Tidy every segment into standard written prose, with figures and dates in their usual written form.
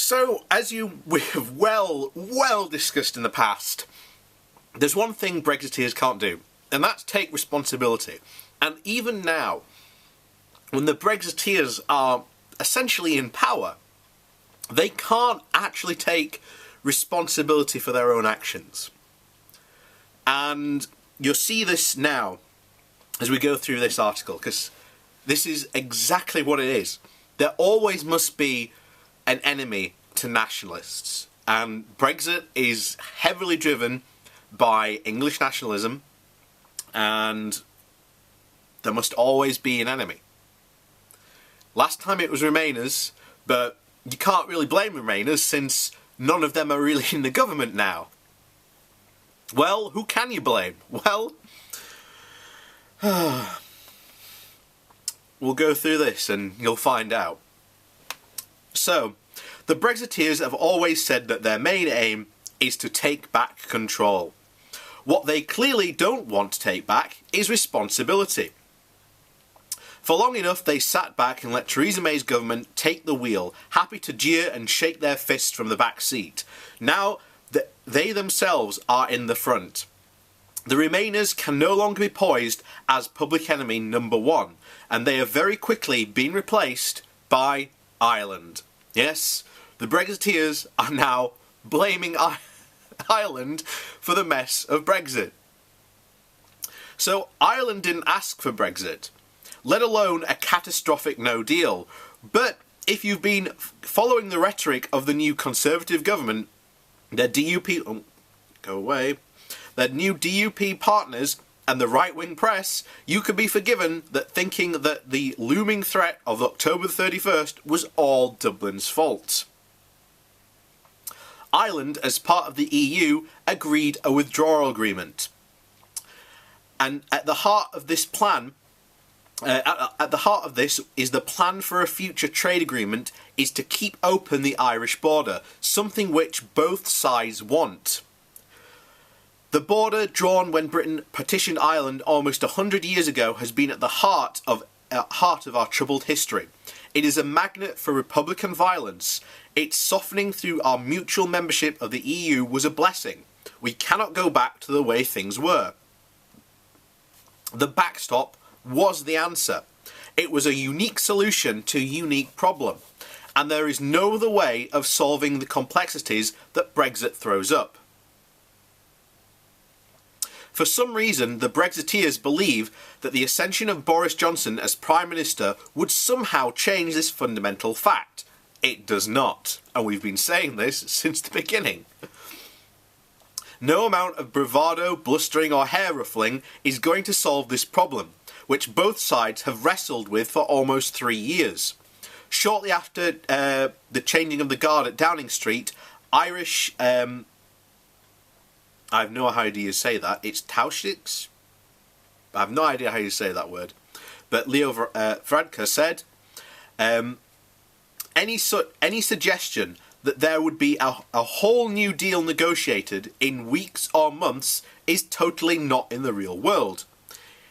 So, as we have well discussed in the past, there's one thing Brexiteers can't do, and that's take responsibility. And even now, when the Brexiteers are essentially in power, they can't actually take responsibility for their own actions. And you'll see this now as we go through this article, because this is exactly what it is. There always must be an enemy to nationalists, and Brexit is heavily driven by English nationalism, and there must always be an enemy. Last time it was Remainers, but you can't really blame Remainers since none of them are really in the government now. Well, who can you blame? Well, we'll go through this and you'll find out. So, the Brexiteers have always said that their main aim is to take back control. What they clearly don't want to take back is responsibility. For long enough they sat back and let Theresa May's government take the wheel, happy to jeer and shake their fists from the back seat. Now they themselves are in the front. The Remainers can no longer be poised as public enemy number one, and they have very quickly been replaced by Ireland. Yes, the Brexiteers are now blaming Ireland for the mess of Brexit. So Ireland didn't ask for Brexit, let alone a catastrophic no deal. But if you've been following the rhetoric of the new Conservative government, their DUP... their new DUP partners and the right-wing press, you could be forgiven that thinking that the looming threat of October 31st was all Dublin's fault. Ireland, as part of the EU, agreed a withdrawal agreement. And at the heart of this plan, at the heart of this is the plan for a future trade agreement is to keep open the Irish border, something which both sides want. The border drawn when Britain partitioned Ireland almost 100 years ago has been at the heart of our troubled history. It is a magnet for Republican violence. Its softening through our mutual membership of the EU was a blessing. We cannot go back to the way things were. The backstop was the answer. It was a unique solution to a unique problem. And there is no other way of solving the complexities that Brexit throws up. For some reason, the Brexiteers believe that the ascension of Boris Johnson as Prime Minister would somehow change this fundamental fact. It does not, and we've been saying this since the beginning. No amount of bravado, blustering or hair ruffling is going to solve this problem, which both sides have wrestled with for almost 3 years. Shortly after the changing of the guard at Downing Street, Irish... I have no idea how you say that. It's Taoiseach? I have no idea how you say that word. But Leo Varadkar said, any suggestion that there would be a whole new deal negotiated in weeks or months is totally not in the real world.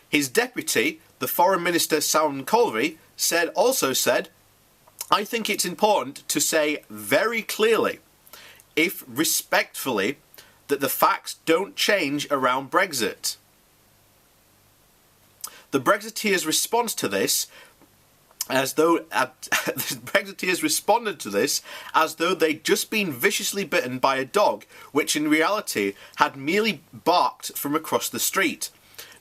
His deputy, the Foreign Minister Simon Colvey, also said, I think it's important to say very clearly, if respectfully, that the facts don't change around Brexit. The Brexiteers' response to this, the Brexiteers responded to this as though they'd just been viciously bitten by a dog, which in reality had merely barked from across the street.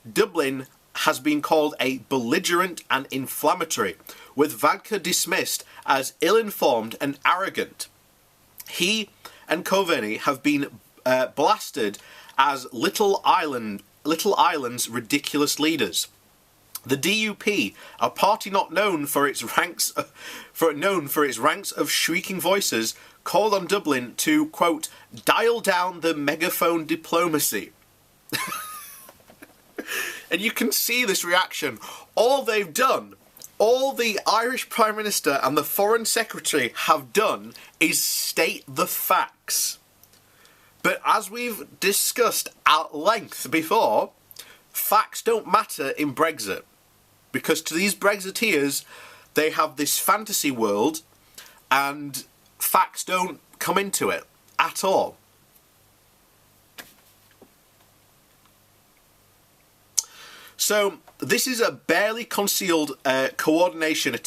Dublin has been called a belligerent and inflammatory, with Varadkar dismissed as ill-informed and arrogant. He and Coveney have been blasted as Little Ireland's ridiculous leaders. The DUP, a party not known for its ranks of shrieking voices, called on Dublin to, quote, dial down the megaphone diplomacy. And you can see this reaction. All they've done, all the Irish Prime Minister and the Foreign Secretary have done is state the facts. But as we've discussed at length before, facts don't matter in Brexit. Because to these Brexiteers, they have this fantasy world, and facts don't come into it at all. So this is a barely concealed coordination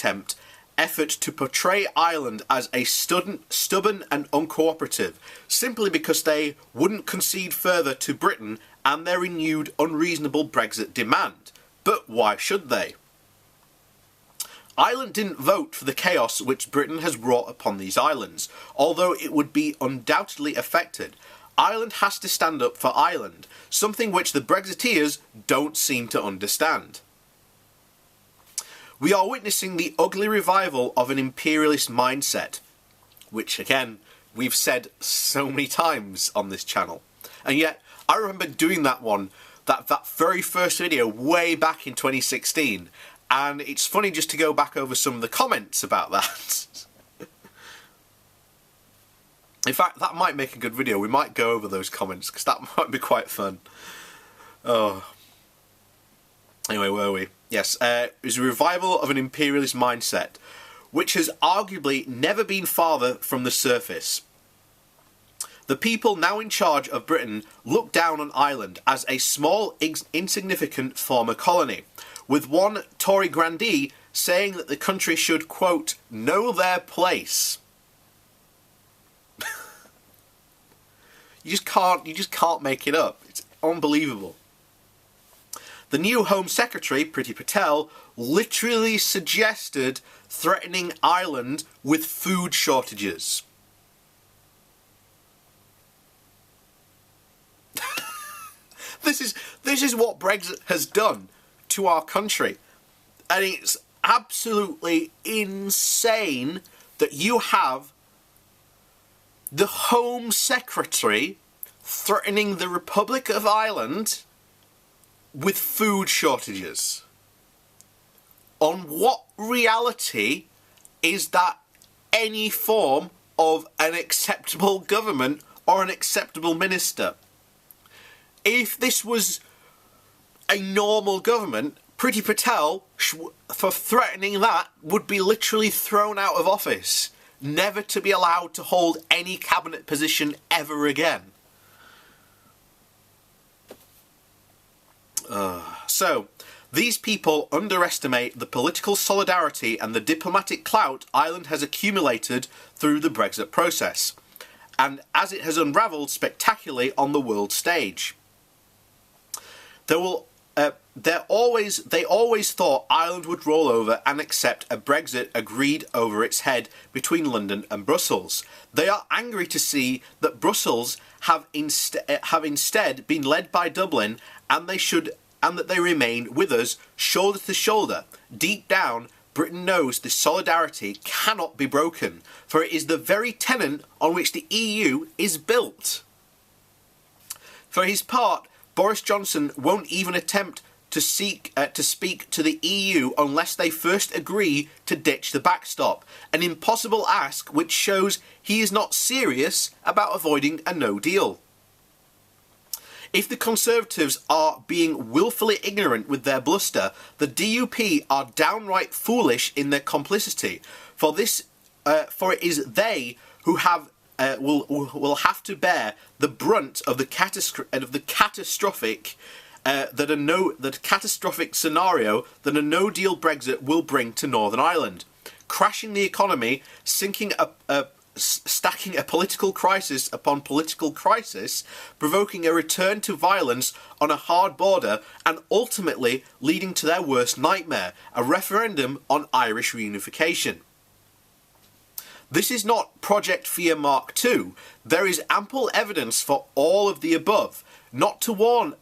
effort to portray Ireland as a stubborn and uncooperative, simply because they wouldn't concede further to Britain and their renewed unreasonable Brexit demand. But why should they? Ireland didn't vote for the chaos which Britain has wrought upon these islands, although it would be undoubtedly affected. Ireland has to stand up for Ireland, something which the Brexiteers don't seem to understand. We are witnessing the ugly revival of an imperialist mindset, which again, we've said so many times on this channel. And yet, I remember doing that very first video way back in 2016, and it's funny just to go back over some of the comments about that. In fact, that might make a good video. We might go over those comments, because that might be quite fun. Oh. Anyway, where were we? Yes, it was a revival of an imperialist mindset, which has arguably never been farther from the surface. The people now in charge of Britain look down on Ireland as a small, insignificant former colony, with one Tory grandee saying that the country should, quote, know their place. You just can't make it up. It's unbelievable. The new Home Secretary, Priti Patel, literally suggested threatening Ireland with food shortages. This is what Brexit has done to our country. And it's absolutely insane that you have the Home Secretary threatening the Republic of Ireland with food shortages. On what reality is that any form of an acceptable government or an acceptable minister? If this was a normal government, Priti Patel, for threatening that, would be literally thrown out of office, never to be allowed to hold any cabinet position ever again. So, these people underestimate the political solidarity and the diplomatic clout Ireland has accumulated through the Brexit process, and as it has unravelled spectacularly on the world stage. They always thought Ireland would roll over and accept a Brexit agreed over its head between London and Brussels. They are angry to see that Brussels have instead been led by Dublin, and that they remain with us shoulder to shoulder. Deep down, Britain knows this solidarity cannot be broken, for it is the very tenet on which the EU is built. For his part, Boris Johnson won't even attempt to speak to the EU unless they first agree to ditch the backstop, an impossible ask which shows he is not serious about avoiding a no deal. If the Conservatives are being willfully ignorant with their bluster, the DUP are downright foolish in their complicity, for it is they who will have to bear the brunt of the catastrophic scenario that a no-deal Brexit will bring to Northern Ireland, crashing the economy, stacking a political crisis upon political crisis, provoking a return to violence on a hard border, and ultimately leading to their worst nightmare, a referendum on Irish reunification. This is not Project Fear Mark II. There is ample evidence for all of the above. Not to warn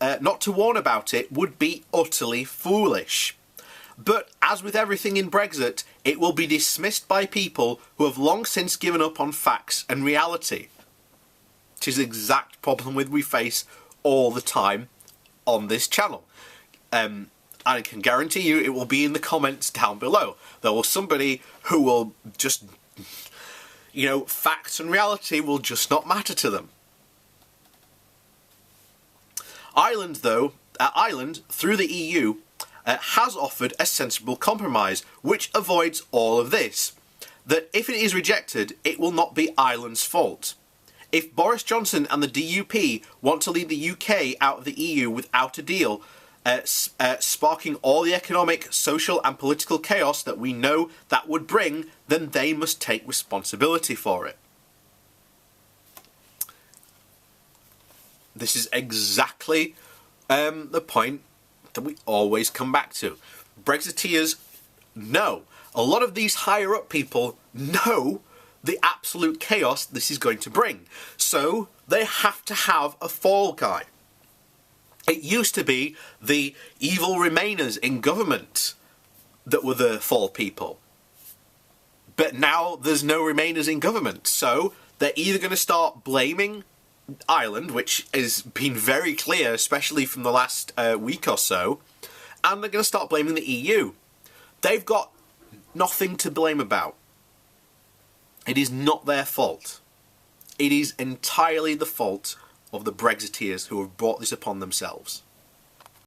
about it would be utterly foolish. But as with everything in Brexit, it will be dismissed by people who have long since given up on facts and reality. Which is the exact problem we face all the time on this channel. And I can guarantee you it will be in the comments down below. There will somebody who will just, facts and reality will just not matter to them. Ireland, through the EU, has offered a sensible compromise, which avoids all of this. that if it is rejected, it will not be Ireland's fault. If Boris Johnson and the DUP want to leave the UK out of the EU without a deal, sparking all the economic, social and political chaos that we know that would bring, then they must take responsibility for it. This is exactly the point that we always come back to. Brexiteers know. A lot of these higher up people know the absolute chaos this is going to bring. So they have to have a fall guy. It used to be the evil Remainers in government that were the fall people. But now there's no Remainers in government. So they're either going to start blaming Ireland, which has been very clear, especially from the last week or so, and they're going to start blaming the EU. They've got nothing to blame about. It is not their fault. It is entirely the fault of the Brexiteers who have brought this upon themselves.